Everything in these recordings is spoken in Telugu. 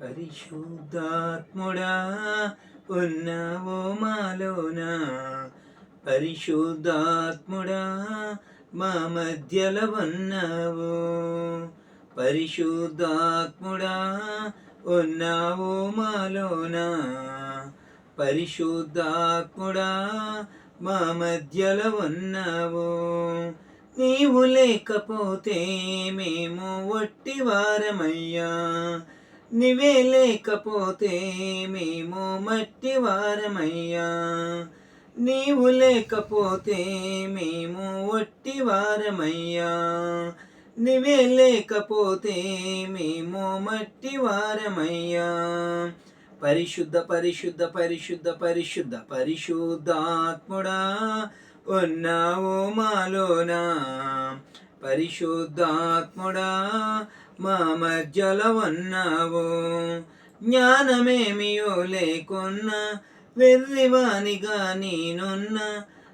పరిశుద్ధాత్ముడా ఉన్నావో మాలోన, పరిశుద్ధాత్ముడా మా మధ్యల ఉన్నావు. పరిశుద్ధాత్ముడా ఉన్నావో మాలోన, పరిశుద్ధాత్ముడా మా మధ్యల ఉన్నావు. నీవు లేకపోతే మేము వట్టివారమయ్యా, నీవే లేకపోతే మేము మట్టివారమయ్యా. నీవు లేకపోతే మేము వట్టివారమయ్యా, నీవే లేకపోతే మేము మట్టివారమయ్యా. పరిశుద్ధ పరిశుద్ధ పరిశుద్ధ పరిశుద్ధ పరిశుద్ధాత్ముడా ఉన్నావు మాలోన, పరిశుద్ధాత్ముడా మా మధ్యలో ఉన్నావు. జ్ఞానమేమియో లేకున్నా వెర్రివానిగా నేనున్నా,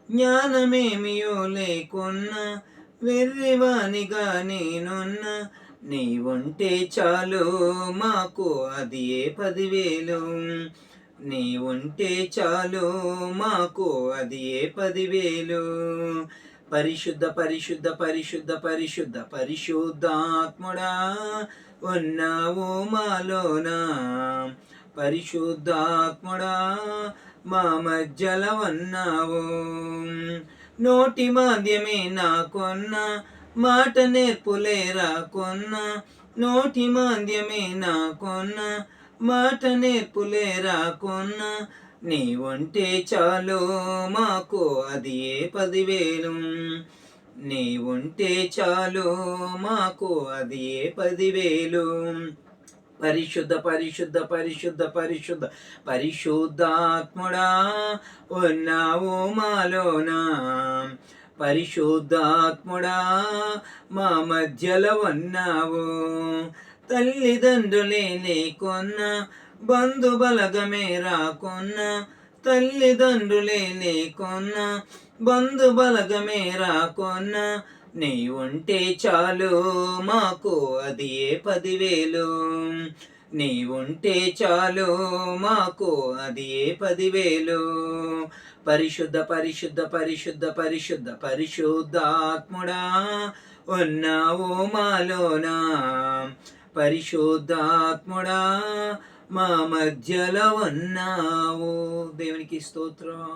జ్ఞానమేమియో లేకున్నా వెర్రివానిగా నేనున్నా, నీ ఉంటే చాలు మాకు అది ఏ 10,000. నీ ఉంటే చాలు మాకు అది ఏ 10,000. పరిశుద్ధ పరిశుద్ధ పరిశుద్ధ పరిశుద్ధ పరిశుద్ధాత్ముడా ఉన్నావు మాలోన, పరిశుద్ధాత్ముడా మా మధ్యల ఉన్నావు. నోటి మాధ్యమే నాకున్నా, మాట నేర్పులేరా కొన్నా. నోటి మాధ్యమే నాకున్నా, మాట నేర్పులేరా కొన్నా, నీ ఉంటే చాలు మాకు అది ఏ 10,000. నీ ఉంటే చాలు మాకు అది ఏ 10,000. పరిశుద్ధ పరిశుద్ధ పరిశుద్ధ పరిశుద్ధ పరిశుద్ధాత్ముడా ఉన్నావు మాలోన, పరిశుద్ధాత్ముడా మా మధ్యలో ఉన్నావు. తల్లిదండ్రులే లేకున్నా, బంధు బలగమే రాకున్నా, తల్లిదండ్రులే లేకున్నా, బంధు బలగమే రాకున్నా, నీ ఉంటే చాలు మాకు అది ఏ 10,000. నీ ఉంటే చాలు మాకు అది ఏ 10,000. పరిశుద్ధ పరిశుద్ధ పరిశుద్ధ పరిశుద్ధ పరిశుద్ధాత్ముడా ఉన్నావు మాలోన, పరిశుద్ధాత్ముడా మా మధ్యలో ఉన్నావు. దేవునికి స్తోత్రం.